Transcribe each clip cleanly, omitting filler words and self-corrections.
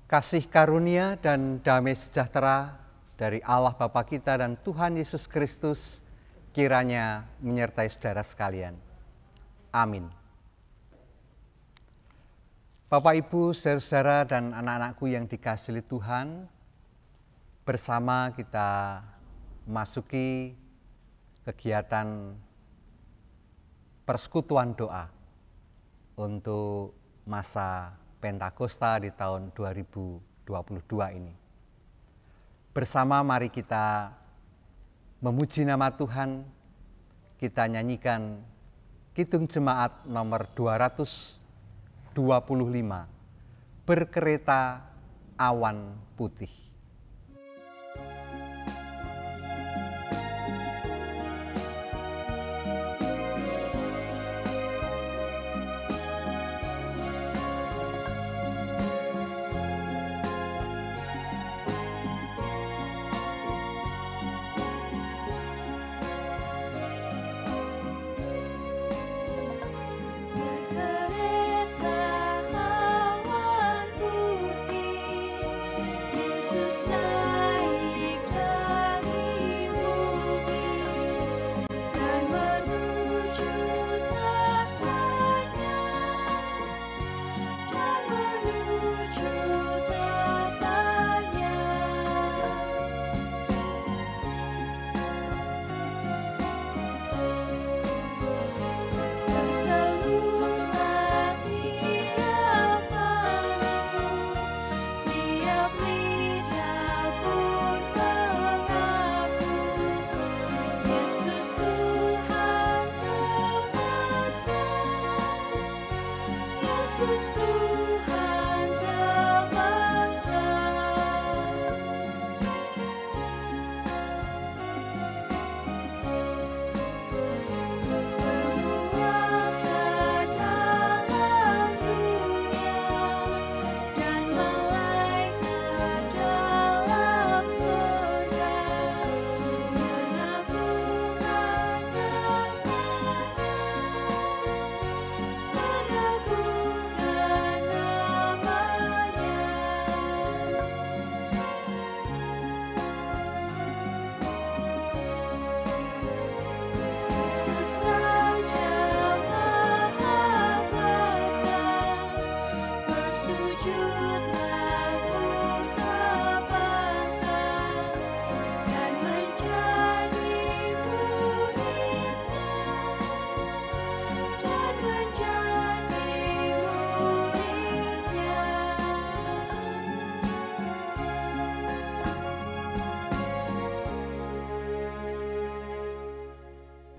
Kasih karunia dan damai sejahtera dari Allah Bapa kita dan Tuhan Yesus Kristus kiranya menyertai saudara sekalian. Amin. Bapak, Ibu, saudara-saudara dan anak-anakku yang dikasihi Tuhan, bersama kita memasuki kegiatan persekutuan doa untuk masa Pentakosta di tahun 2022 ini. Bersama mari kita memuji nama Tuhan, kita nyanyikan Kidung Jemaat nomor 225, Berkereta Awan Putih.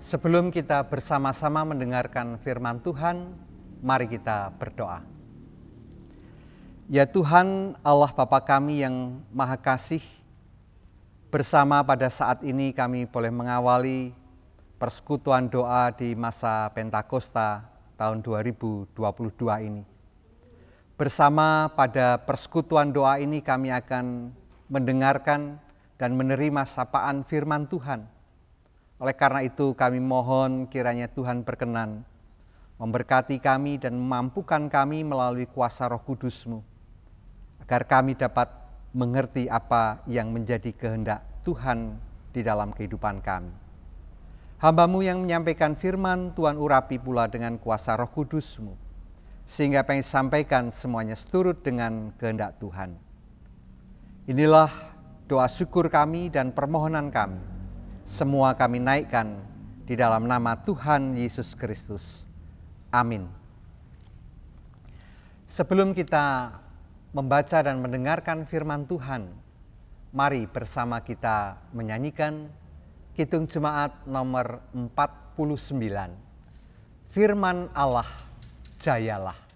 Sebelum kita bersama-sama mendengarkan firman Tuhan, mari kita berdoa. Ya Tuhan, Allah Bapa kami yang Maha Kasih, bersama pada saat ini kami boleh mengawali persekutuan doa di masa Pentakosta tahun 2022 ini. Bersama pada persekutuan doa ini kami akan mendengarkan dan menerima sapaan firman Tuhan. Oleh karena itu kami mohon kiranya Tuhan berkenan memberkati kami dan memampukan kami melalui kuasa Roh Kudus-Mu, agar kami dapat mengerti apa yang menjadi kehendak Tuhan di dalam kehidupan kami. Hamba-Mu yang menyampaikan firman, Tuhan urapi pula dengan kuasa Roh Kudus-Mu, sehingga apa yang disampaikan semuanya seturut dengan kehendak Tuhan. Inilah doa syukur kami dan permohonan kami. Semua kami naikkan di dalam nama Tuhan Yesus Kristus. Amin. Sebelum kita membaca dan mendengarkan firman Tuhan, mari bersama kita menyanyikan Kidung Jemaat nomor 49, firman Allah, jayalah.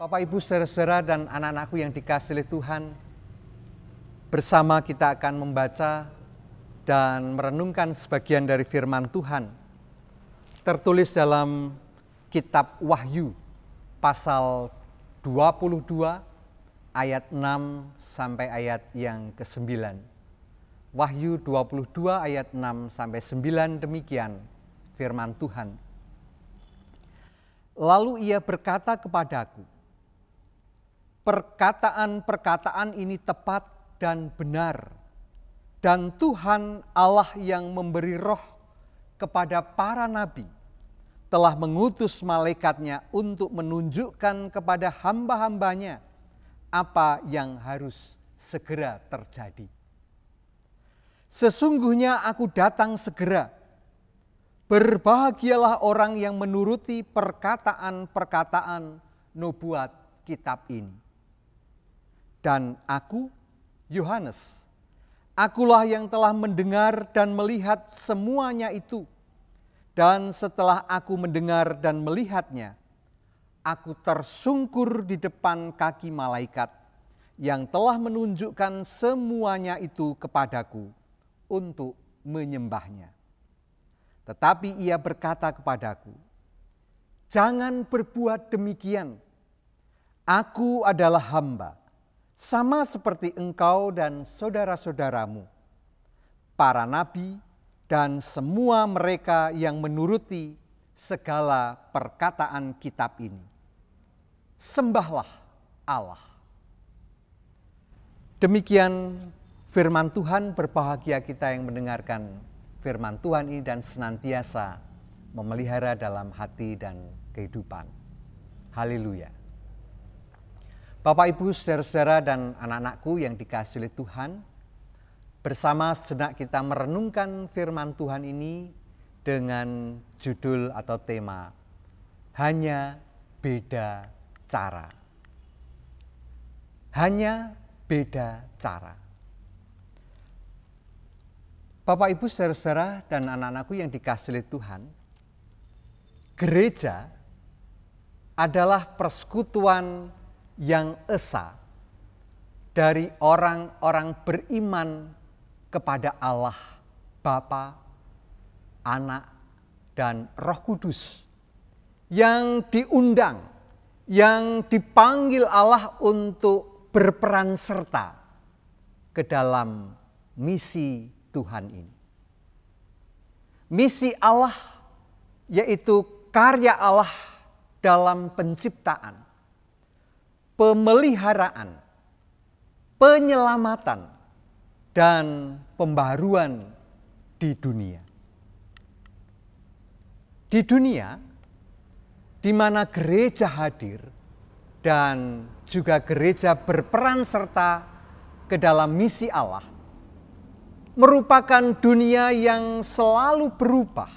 Bapak, Ibu, saudara-saudara, dan anak-anakku yang dikasihi oleh Tuhan, bersama kita akan membaca dan merenungkan sebagian dari firman Tuhan, tertulis dalam kitab Wahyu, pasal 22, ayat 6 sampai ayat yang ke-9. Wahyu 22 ayat 6 sampai 9, demikian firman Tuhan. Lalu ia berkata kepadaku, perkataan-perkataan ini tepat dan benar, dan Tuhan Allah yang memberi roh kepada para nabi telah mengutus malaikatnya untuk menunjukkan kepada hamba-hambanya apa yang harus segera terjadi. Sesungguhnya aku datang segera. Berbahagialah orang yang menuruti perkataan-perkataan nubuat kitab ini. Dan aku, Yohanes, akulah yang telah mendengar dan melihat semuanya itu. Dan setelah aku mendengar dan melihatnya, aku tersungkur di depan kaki malaikat yang telah menunjukkan semuanya itu kepadaku untuk menyembahnya. Tetapi ia berkata kepadaku, jangan berbuat demikian. Aku adalah hamba, sama seperti engkau dan saudara-saudaramu, para nabi dan semua mereka yang menuruti segala perkataan kitab ini. Sembahlah Allah. Demikian firman Tuhan, berbahagia kita yang mendengarkan firman Tuhan ini dan senantiasa memelihara dalam hati dan kehidupan. Haleluya. Bapak, Ibu, saudara-saudara, dan anak-anakku yang dikasihi oleh Tuhan, bersama sejenak kita merenungkan firman Tuhan ini dengan judul atau tema, Hanya Beda Cara. Hanya beda cara. Bapak, Ibu, saudara-saudara, dan anak-anakku yang dikasihi oleh Tuhan, gereja adalah persekutuan yang esa dari orang-orang beriman kepada Allah, Bapa, Anak, dan Roh Kudus, yang diundang, yang dipanggil Allah untuk berperan serta ke dalam misi Tuhan ini. Misi Allah yaitu karya Allah dalam penciptaan, pemeliharaan, penyelamatan, dan pembaharuan di dunia. Di dunia di mana gereja hadir dan juga gereja berperan serta ke dalam misi Allah, merupakan dunia yang selalu berubah,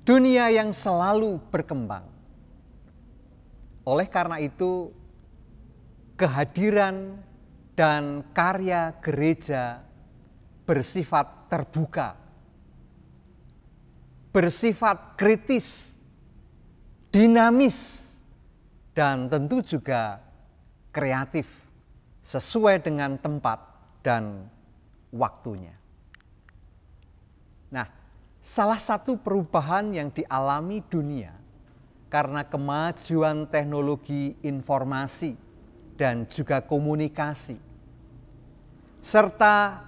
dunia yang selalu berkembang. Oleh karena itu, kehadiran dan karya gereja bersifat terbuka, bersifat kritis, dinamis, dan tentu juga kreatif sesuai dengan tempat dan waktunya. Nah, salah satu perubahan yang dialami dunia karena kemajuan teknologi informasi dan juga komunikasi, serta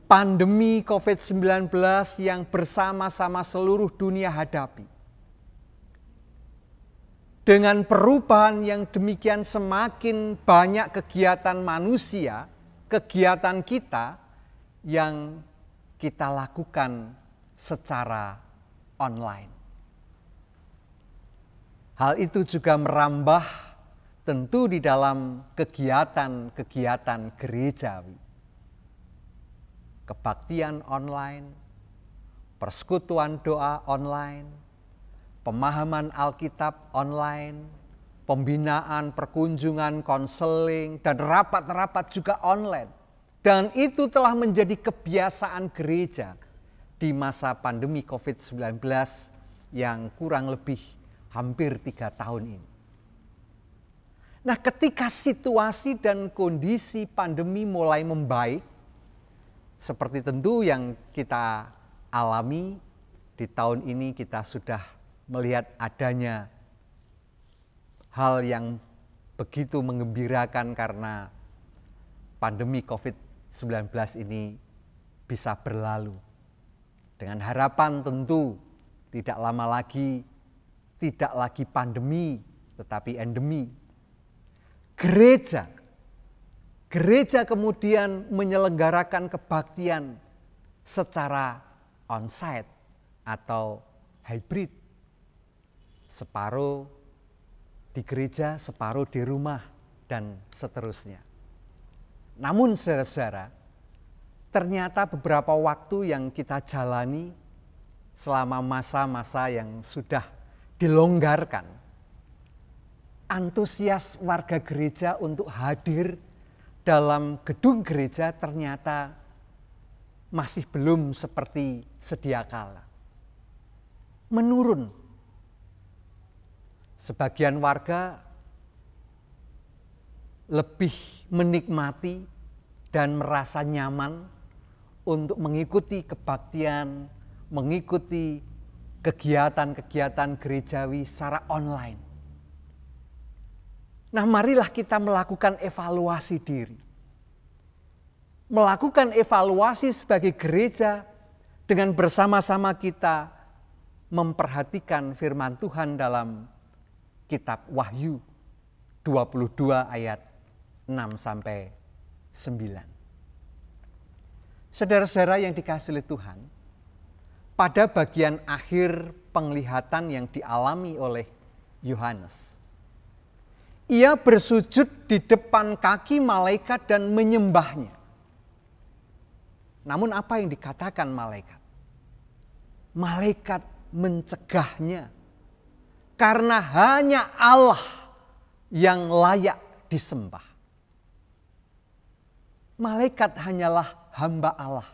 pandemi COVID-19 yang bersama-sama seluruh dunia hadapi. Dengan perubahan yang demikian, semakin banyak kegiatan manusia, kegiatan kita yang kita lakukan secara online. Hal itu juga merambah tentu di dalam kegiatan-kegiatan gerejawi. Kebaktian online, persekutuan doa online, pemahaman Alkitab online, pembinaan, perkunjungan, konseling, dan rapat-rapat juga online. Dan itu telah menjadi kebiasaan gereja di masa pandemi COVID-19 yang kurang lebih hampir 3 tahun ini. Nah, ketika situasi dan kondisi pandemi mulai membaik, seperti tentu yang kita alami di tahun ini, kita sudah melihat adanya hal yang begitu menggembirakan karena pandemi COVID-19 ini bisa berlalu. Dengan harapan tentu tidak lama lagi, tidak lagi pandemi, tetapi endemi. Gereja kemudian menyelenggarakan kebaktian secara onsite atau hybrid. Separuh di gereja, separuh di rumah, dan seterusnya. Namun saudara-saudara, ternyata beberapa waktu yang kita jalani selama masa-masa yang sudah dilonggarkan, antusias warga gereja untuk hadir dalam gedung gereja ternyata masih belum seperti sedia kala. Menurun. Sebagian warga lebih menikmati dan merasa nyaman untuk mengikuti kebaktian, mengikuti kegiatan-kegiatan gerejawi secara online. Nah, marilah kita melakukan evaluasi diri. Melakukan evaluasi sebagai gereja dengan bersama-sama kita memperhatikan firman Tuhan dalam kitab Wahyu 22 ayat 6-9. Saudara-saudara yang dikasihi oleh Tuhan, pada bagian akhir penglihatan yang dialami oleh Yohanes, ia bersujud di depan kaki malaikat dan menyembahnya. Namun apa yang dikatakan malaikat? Malaikat mencegahnya karena hanya Allah yang layak disembah. Malaikat hanyalah hamba Allah.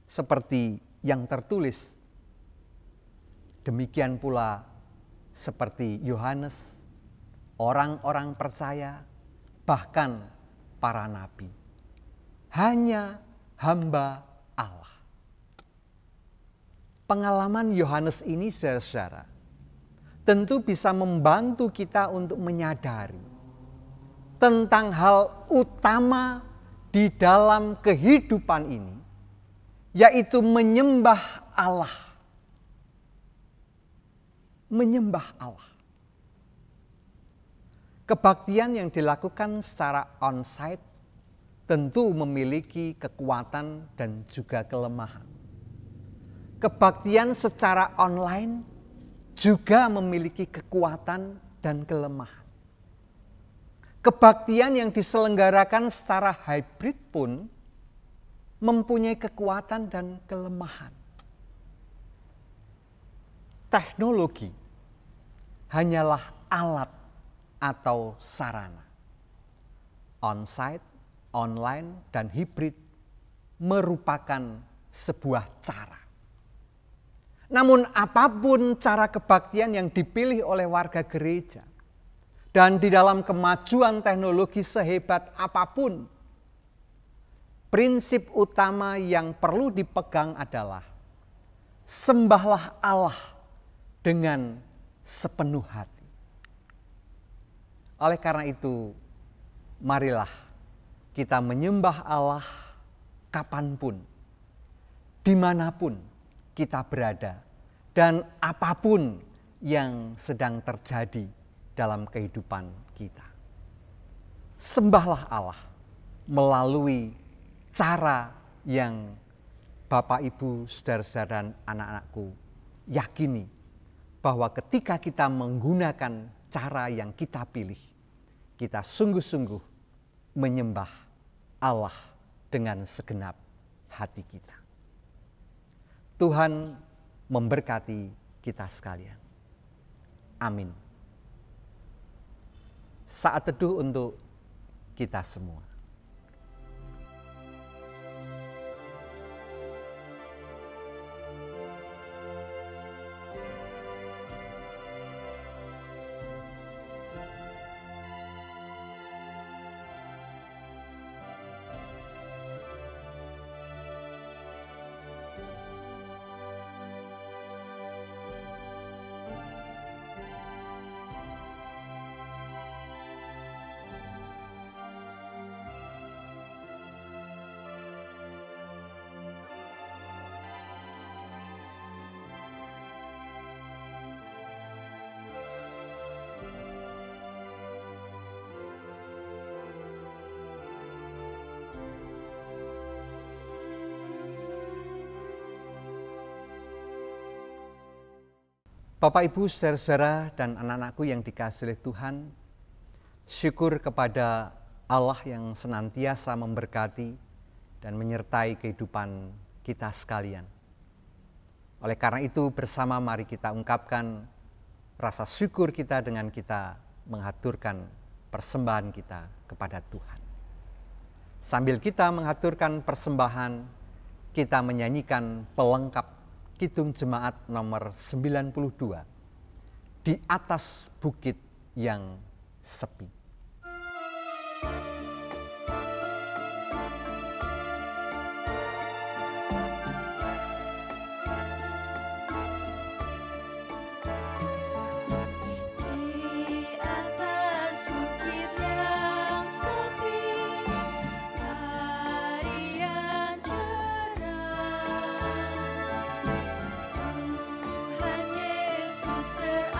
seperti yang tertulis. Demikian pula seperti Yohanes, orang-orang percaya, bahkan para nabi. Hanya hamba Allah. Pengalaman Yohanes ini, saudara-saudara, tentu bisa membantu kita untuk menyadari tentang hal utama di dalam kehidupan ini, yaitu menyembah Allah. Menyembah Allah. Kebaktian yang dilakukan secara on-site tentu memiliki kekuatan dan juga kelemahan. Kebaktian secara online juga memiliki kekuatan dan kelemahan. Kebaktian yang diselenggarakan secara hybrid pun mempunyai kekuatan dan kelemahan. Teknologi hanyalah alat atau sarana. On-site, online, dan hybrid merupakan sebuah cara. Namun apapun cara kebaktian yang dipilih oleh warga gereja, dan di dalam kemajuan teknologi sehebat apapun, prinsip utama yang perlu dipegang adalah sembahlah Allah dengan sepenuh hati. Oleh karena itu, marilah kita menyembah Allah kapanpun, dimanapun kita berada, dan apapun yang sedang terjadi dalam kehidupan kita. Sembahlah Allah melalui cara yang Bapak, Ibu, saudara-saudara, dan anak-anakku yakini bahwa ketika kita menggunakan cara yang kita pilih, kita sungguh-sungguh menyembah Allah dengan segenap hati kita. Tuhan memberkati kita sekalian. Amin. Saat teduh untuk kita semua. Bapak, Ibu, saudara-saudara, dan anak-anakku yang dikasihi oleh Tuhan, syukur kepada Allah yang senantiasa memberkati dan menyertai kehidupan kita sekalian. Oleh karena itu, bersama mari kita ungkapkan rasa syukur kita dengan kita mengaturkan persembahan kita kepada Tuhan. Sambil kita mengaturkan persembahan, kita menyanyikan pelengkap Kidung Jemaat nomor 92, Di Atas Bukit yang Sepi. Tuhan Yesus terangkatlah.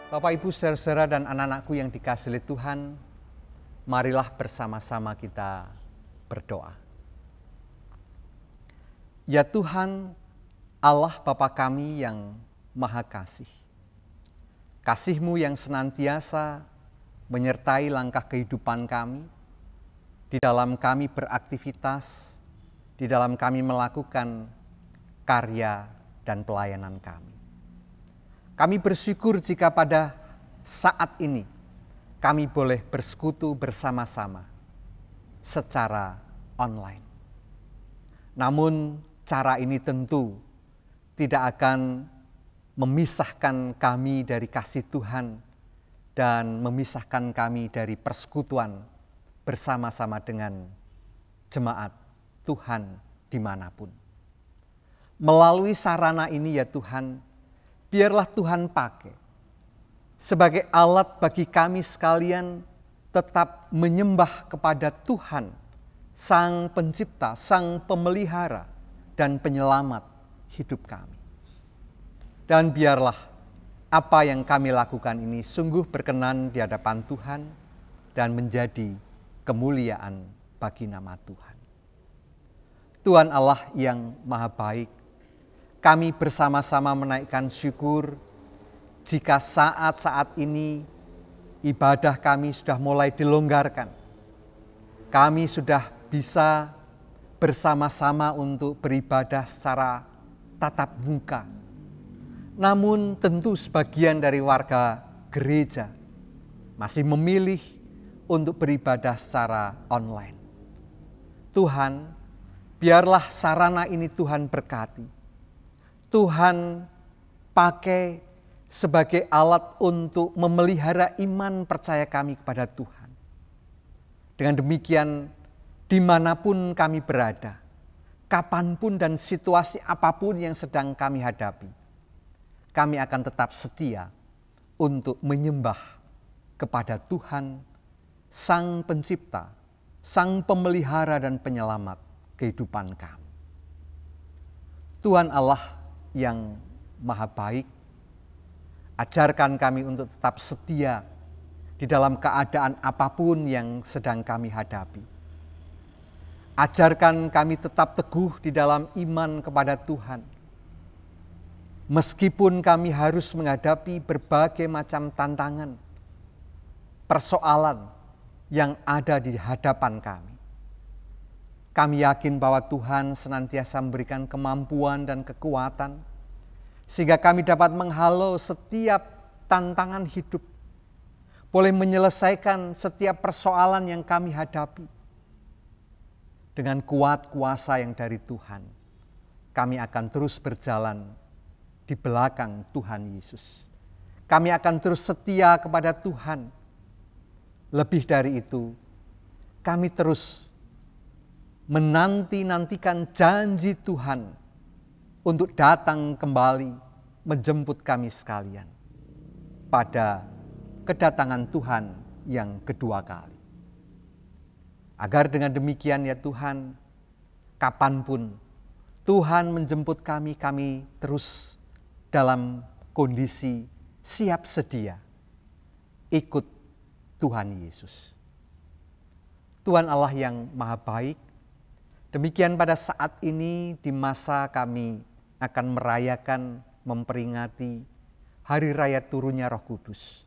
Bapak, Ibu, saudara-saudara dan anak-anakku yang dikasihi oleh Tuhan, marilah bersama-sama kita berdoa. Ya Tuhan, Allah Bapa kami yang Maha Kasih, kasih-Mu yang senantiasa menyertai langkah kehidupan kami, di dalam kami beraktivitas, di dalam kami melakukan karya dan pelayanan kami. Kami bersyukur jika pada saat ini kami boleh bersekutu bersama-sama secara online. Namun cara ini tentu tidak akan memisahkan kami dari kasih Tuhan dan memisahkan kami dari persekutuan bersama-sama dengan jemaat Tuhan dimanapun. Melalui sarana ini ya Tuhan, biarlah Tuhan pakai sebagai alat bagi kami sekalian tetap menyembah kepada Tuhan, Sang Pencipta, Sang Pemelihara, dan Penyelamat hidup kami. Dan biarlah apa yang kami lakukan ini sungguh berkenan di hadapan Tuhan dan menjadi kemuliaan bagi nama Tuhan. Tuhan Allah yang Maha Baik, kami bersama-sama menaikkan syukur jika saat-saat ini ibadah kami sudah mulai dilonggarkan. Kami sudah bisa bersama-sama untuk beribadah secara tatap muka. Namun tentu sebagian dari warga gereja masih memilih untuk beribadah secara online. Tuhan, biarlah sarana ini Tuhan berkati. Tuhan pakai sebagai alat untuk memelihara iman percaya kami kepada Tuhan. Dengan demikian, dimanapun kami berada, kapanpun dan situasi apapun yang sedang kami hadapi, kami akan tetap setia untuk menyembah kepada Tuhan, Sang Pencipta, Sang Pemelihara dan Penyelamat kehidupan kami. Tuhan Allah yang Maha Baik, ajarkan kami untuk tetap setia di dalam keadaan apapun yang sedang kami hadapi. Ajarkan kami tetap teguh di dalam iman kepada Tuhan. Meskipun kami harus menghadapi berbagai macam tantangan, persoalan yang ada di hadapan kami. Kami yakin bahwa Tuhan senantiasa memberikan kemampuan dan kekuatan, sehingga kami dapat menghalau setiap tantangan hidup, boleh menyelesaikan setiap persoalan yang kami hadapi. Dengan kuat kuasa yang dari Tuhan, kami akan terus berjalan di belakang Tuhan Yesus. Kami akan terus setia kepada Tuhan. Lebih dari itu, kami terus menanti-nantikan janji Tuhan untuk datang kembali menjemput kami sekalian pada kedatangan Tuhan yang kedua kali. Agar dengan demikian ya Tuhan, kapanpun Tuhan menjemput kami, kami terus dalam kondisi siap sedia ikut Tuhan Yesus. Tuhan Allah yang Maha Baik, demikian pada saat ini di masa kami akan merayakan, memperingati Hari Raya turunnya Roh Kudus.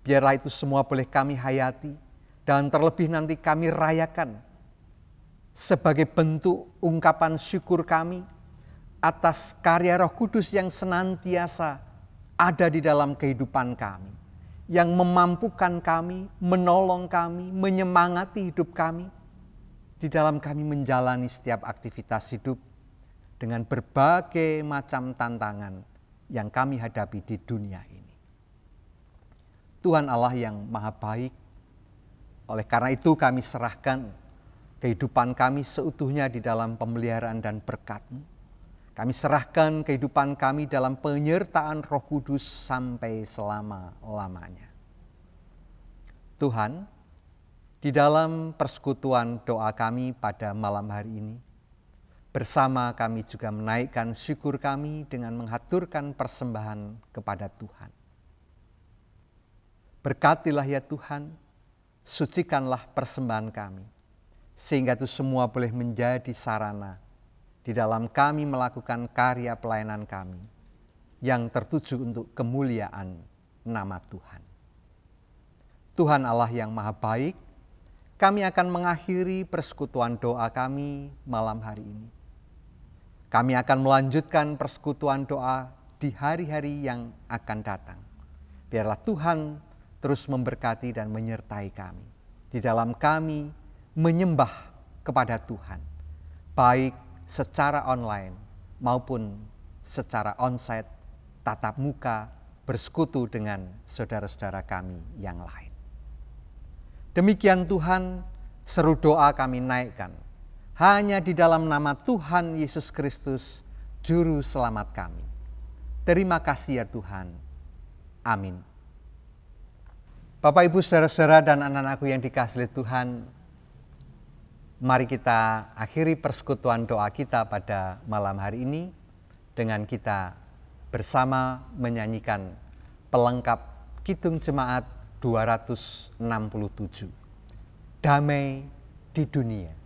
Biarlah itu semua boleh kami hayati dan terlebih nanti kami rayakan sebagai bentuk ungkapan syukur kami atas karya Roh Kudus yang senantiasa ada di dalam kehidupan kami, yang memampukan kami, menolong kami, menyemangati hidup kami, di dalam kami menjalani setiap aktivitas hidup dengan berbagai macam tantangan yang kami hadapi di dunia ini. Tuhan Allah yang Maha Baik, oleh karena itu kami serahkan kehidupan kami seutuhnya di dalam pemeliharaan dan berkat-Mu. Kami serahkan kehidupan kami dalam penyertaan Roh Kudus sampai selama-lamanya. Tuhan, di dalam persekutuan doa kami pada malam hari ini, bersama kami juga menaikkan syukur kami dengan menghaturkan persembahan kepada Tuhan. Berkatilah ya Tuhan, sucikanlah persembahan kami, sehingga itu semua boleh menjadi sarana di dalam kami melakukan karya pelayanan kami yang tertuju untuk kemuliaan nama Tuhan. Tuhan Allah yang Maha Baik, kami akan mengakhiri persekutuan doa kami malam hari ini. Kami akan melanjutkan persekutuan doa di hari-hari yang akan datang. Biarlah Tuhan terus memberkati dan menyertai kami di dalam kami menyembah kepada Tuhan, baik secara online maupun secara onsite, tatap muka, bersekutu dengan saudara-saudara kami yang lain. Demikian Tuhan, seru doa kami naikkan hanya di dalam nama Tuhan Yesus Kristus, Juru Selamat kami. Terima kasih ya Tuhan. Amin. Bapak, Ibu, saudara-saudara dan anak-anakku yang dikasihi Tuhan, mari kita akhiri persekutuan doa kita pada malam hari ini dengan kita bersama menyanyikan pelengkap Kidung Jemaat 267, Damai di Dunia.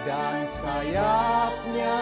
dan sayapnya